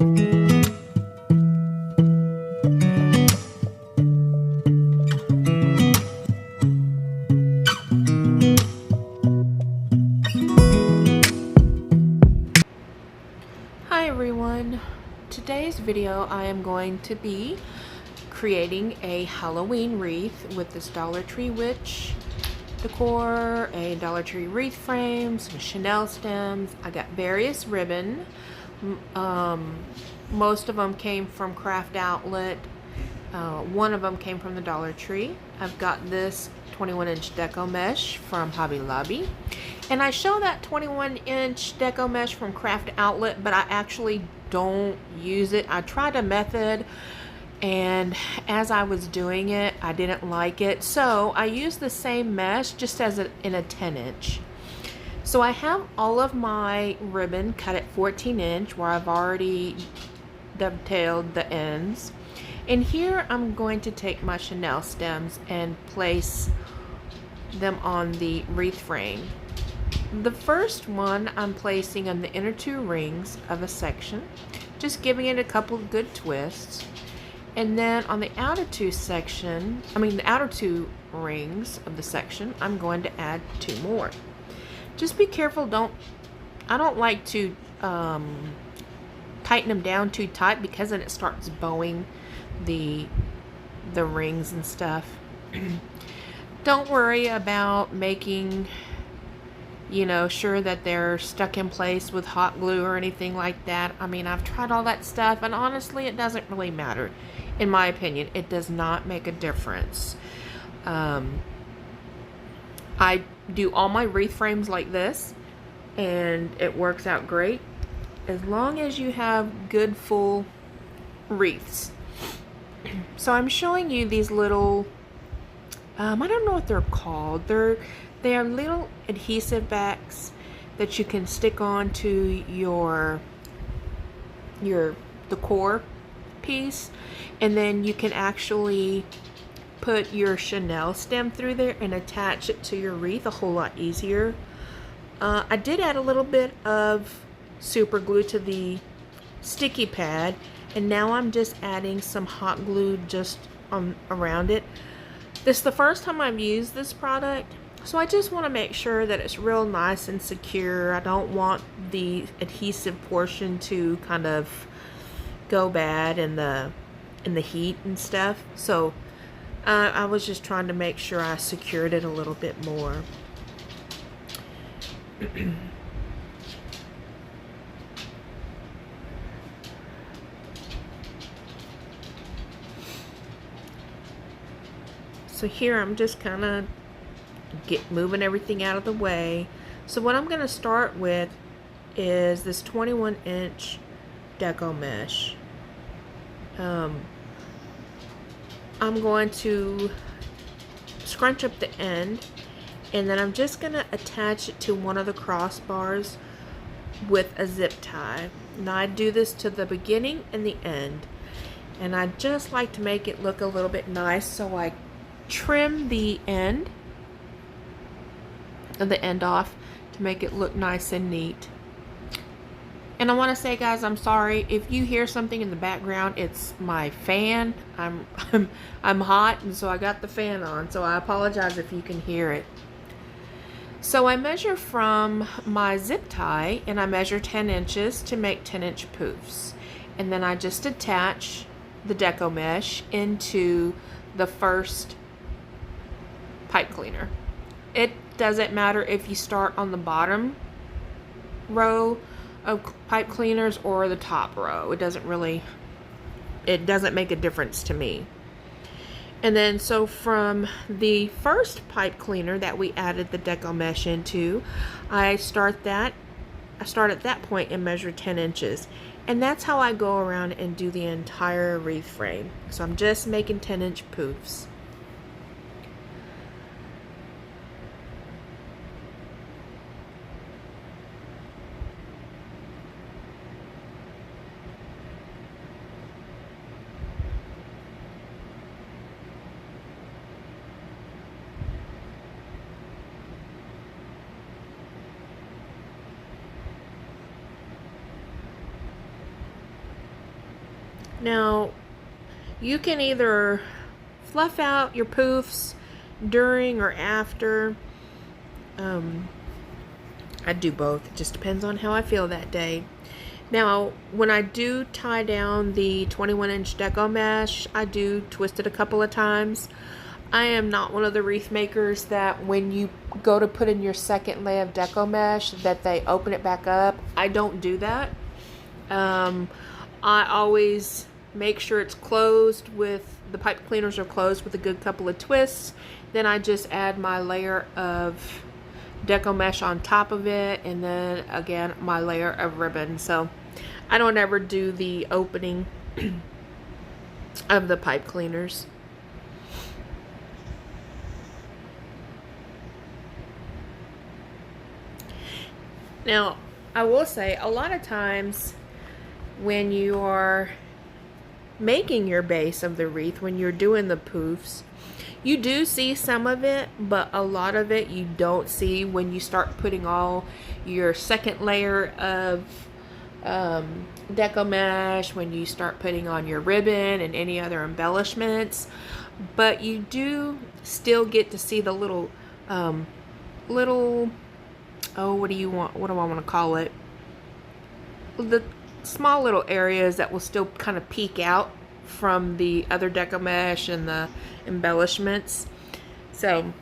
Hi everyone, today's video I am going to be creating a Halloween wreath with this Dollar Tree witch decor, a Dollar Tree wreath frame, some Chanel stems. I got various ribbon. Most of them came from Craft Outlet. One of them came from the Dollar Tree. I've got this 21-inch Deco Mesh from Hobby Lobby. And I show that 21-inch Deco Mesh from Craft Outlet, but I actually don't use it. I tried a method, and as I was doing it, I didn't like it. So I used the same mesh, just as in a 10-inch. So I have all of my ribbon cut at 14-inch, where I've already dovetailed the ends. And here I'm going to take my Chanel stems and place them on the wreath frame. The first one I'm placing on the inner two rings of a section, just giving it a couple of good twists. And then on the outer two rings of the section, I'm going to add 2 more. Just be careful, I don't like to tighten them down too tight, because then it starts bowing the rings and stuff. Don't worry about making, sure that they're stuck in place with hot glue or anything like that. I mean, I've tried all that stuff, and honestly, it doesn't really matter. In my opinion, it does not make a difference. I do all my wreath frames like this, and it works out great as long as you have good full wreaths. So I'm showing you these little, I don't know what they're called. They are little adhesive backs that you can stick on to the core piece, and then you can actually put your Chanel stem through there and attach it to your wreath a whole lot easier. I did add a little bit of super glue to the sticky pad, and now I'm just adding some hot glue just around it. This is the first time I've used this product, so I just want to make sure that it's real nice and secure. I don't want the adhesive portion to kind of go bad in the heat and stuff. So I was just trying to make sure I secured it a little bit more. So here I'm just kind of moving everything out of the way. So what I'm going to start with is this 21-inch Deco Mesh. I'm going to scrunch up the end, and then I'm just going to attach it to one of the crossbars with a zip tie. Now I do this to the beginning and the end, and I just like to make it look a little bit nice, so I trim the end off to make it look nice and neat. And I want to say, guys, I'm sorry if you hear something in the background. It's my fan. I'm hot, and so I got the fan on, so I apologize if you can hear it. So I measure from my zip tie, and I measure 10 inches to make 10-inch poofs, and then I just attach the Deco Mesh into the first pipe cleaner. It doesn't matter if you start on the bottom row of pipe cleaners or the top row. It doesn't make a difference to me. And then so from the first pipe cleaner that we added the Deco Mesh into, I start at that point and measure 10 inches. And that's how I go around and do the entire wreath frame. So I'm just making 10-inch poofs. Now, you can either fluff out your poofs during or after. I do both. It just depends on how I feel that day. Now, when I do tie down the 21-inch Deco Mesh, I do twist it a couple of times. I am not one of the wreath makers that when you go to put in your second layer of Deco Mesh that they open it back up. I don't do that. I always make sure it's closed with, the pipe cleaners are closed with a good couple of twists. Then I just add my layer of Deco Mesh on top of it, and then again my layer of ribbon. So I don't ever do the opening of the pipe cleaners. Now, I will say a lot of times when you are making your base of the wreath, when you're doing the poofs, you do see some of it, but a lot of it you don't see when you start putting all your second layer of Deco Mesh, when you start putting on your ribbon and any other embellishments. But you do still get to see the little what do I want to call it? The small little areas that will still kind of peek out from the other Deco Mesh and the embellishments. So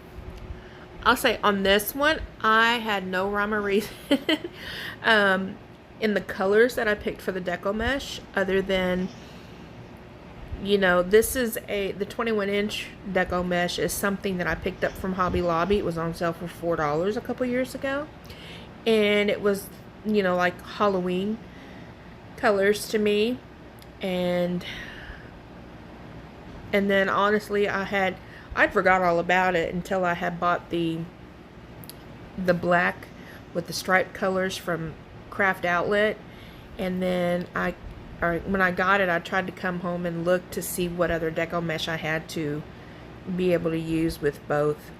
I'll say on this one, I had no rhyme or reason in the colors that I picked for the Deco Mesh, other than, you know, this is the 21-inch Deco Mesh is something that I picked up from Hobby Lobby. It was on sale for $4 a couple years ago, and it was, you know, like Halloween colors to me. And then honestly, I'd forgot all about it until I had bought the black with the striped colors from Craft Outlet. And then when I got it, I tried to come home and look to see what other Deco Mesh I had to be able to use with both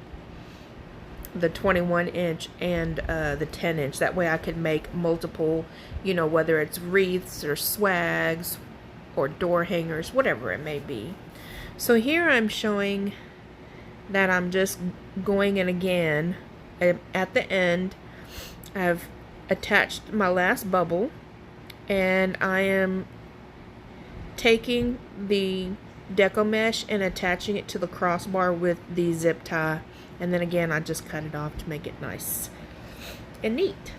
the 21-inch and the 10-inch. That way I could make multiple, you know, whether it's wreaths or swags or door hangers, whatever it may be. So here I'm showing that I'm just going in again. At the end, I've attached my last bubble, and I am taking the Deco Mesh and attaching it to the crossbar with the zip tie. And then again, I just cut it off to make it nice and neat.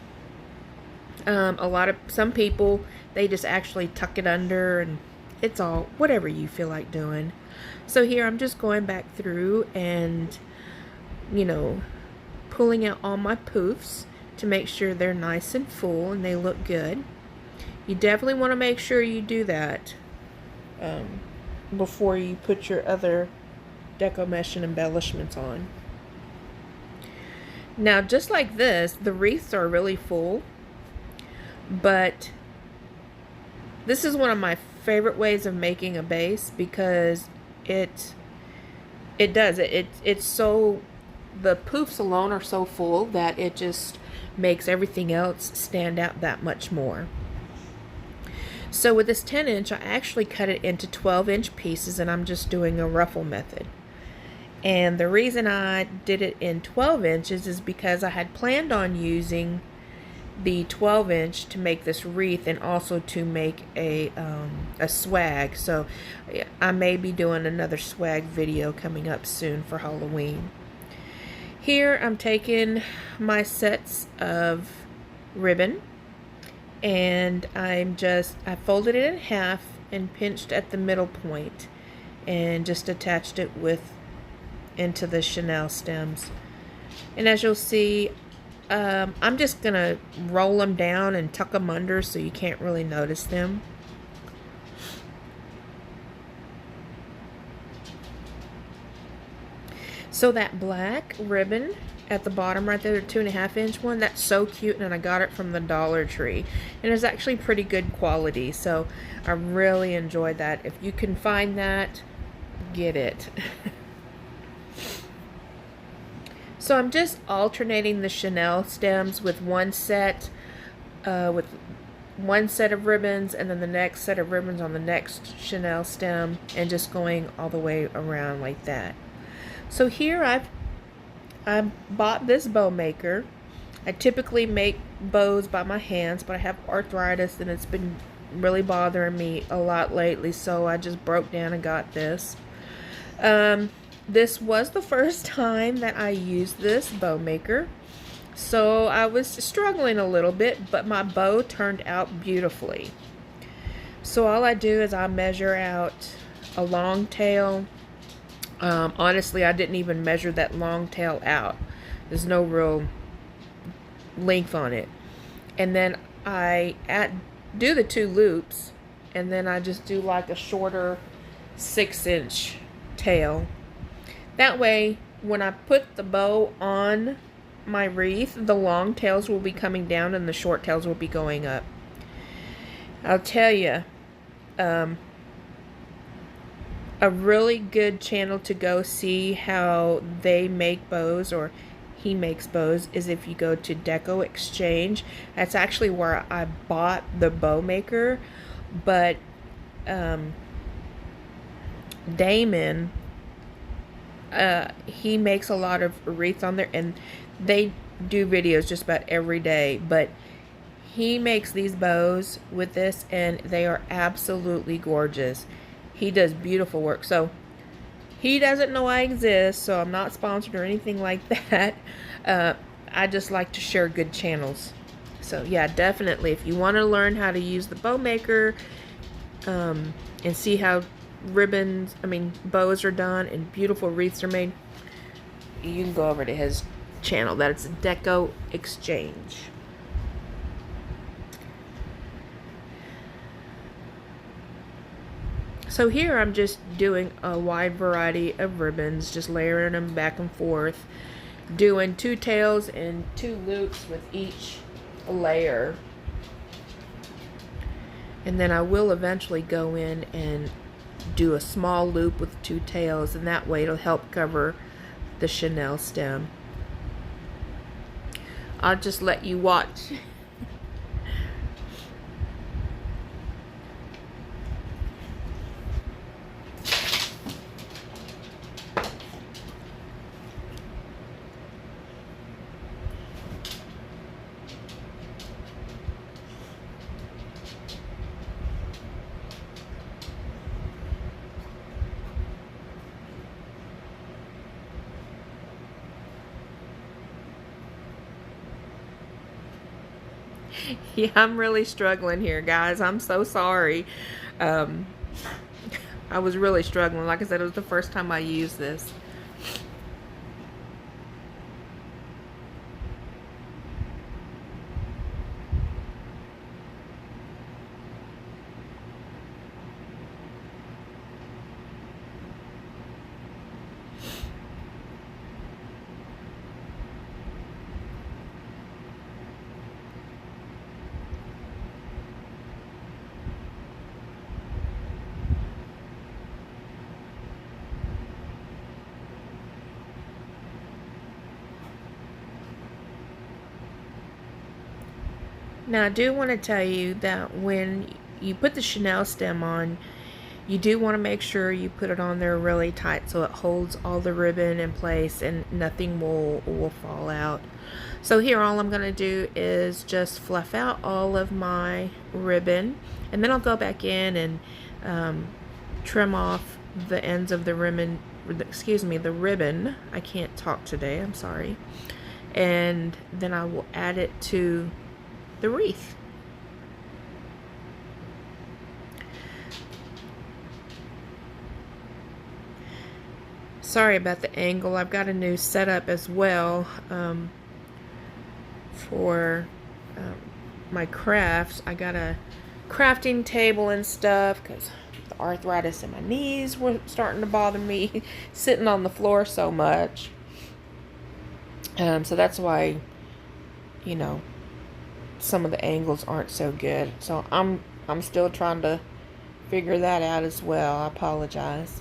Some people, they just actually tuck it under, and it's all whatever you feel like doing. So here I'm just going back through and, you know, pulling out all my poofs to make sure they're nice and full and they look good. You definitely want to make sure you do that before you put your other Deco Mesh and embellishments on. Now, just like this, the wreaths are really full, but this is one of my favorite ways of making a base because it's so, the poofs alone are so full that it just makes everything else stand out that much more. So with this 10-inch, I actually cut it into 12-inch pieces, and I'm just doing a ruffle method. And the reason I did it in 12 inches is because I had planned on using the 12-inch to make this wreath and also to make a swag. So I may be doing another swag video coming up soon for Halloween. Here I'm taking my sets of ribbon, and I folded it in half and pinched at the middle point and just attached it into the chenille stems. And as you'll see, I'm just gonna roll them down and tuck them under so you can't really notice them. So that black ribbon at the bottom right there, the 2.5-inch one, that's so cute, and I got it from the Dollar Tree, and it's actually pretty good quality, so I really enjoyed that. If you can find that, get it. So I'm just alternating the chenille stems with one set with one set of ribbons and then the next set of ribbons on the next Chanel stem, and just going all the way around like that. So here I bought this bow maker. I typically make bows by my hands, but I have arthritis and it's been really bothering me a lot lately, so I just broke down and got this. This was the first time that I used this bow maker, so I was struggling a little bit, but my bow turned out beautifully. So all I do is I measure out a long tail. Honestly, I didn't even measure that long tail out. There's no real length on it. And then I do the 2 loops, and then I just do like a shorter 6-inch tail. That way, when I put the bow on my wreath, the long tails will be coming down and the short tails will be going up. I'll tell you, a really good channel to go see how they make bows, or he makes bows, is if you go to Deco Exchange. That's actually where I bought the bow maker, but Damon, he makes a lot of wreaths on there, and they do videos just about every day, but he makes these bows with this and they are absolutely gorgeous. He does beautiful work. So he doesn't know I exist, so I'm not sponsored or anything like that. I just like to share good channels. So yeah, definitely, if you want to learn how to use the bow maker and see how bows are done and beautiful wreaths are made, you can go over to his channel. That's Deco Exchange. So here I'm just doing a wide variety of ribbons, just layering them back and forth, doing 2 tails and 2 loops with each layer. And then I will eventually go in and do a small loop with 2 tails, and that way it'll help cover the Chanel stem. I'll just let you watch. Yeah, I'm really struggling here, guys. I'm so sorry. I was really struggling. Like I said, it was the first time I used this. Now, I do want to tell you that when you put the Chanel stem on, you do want to make sure you put it on there really tight so it holds all the ribbon in place and nothing will fall out. So here all I'm going to do is just fluff out all of my ribbon, and then I'll go back in and trim off the ends of the ribbon, the ribbon. I can't talk today, I'm sorry. And then I will add it to the wreath. Sorry about the angle. I've got a new setup as well for my crafts. I got a crafting table and stuff because the arthritis in my knees were starting to bother me sitting on the floor so much. So that's why, you know, some of the angles aren't so good. So I'm still trying to figure that out as well. I apologize.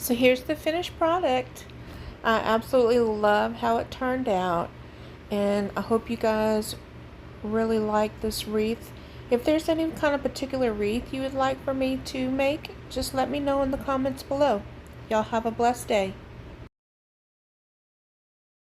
So here's the finished product. I absolutely love how it turned out, and I hope you guys really like this wreath. If there's any kind of particular wreath you would like for me to make, just let me know in the comments below. Y'all have a blessed day.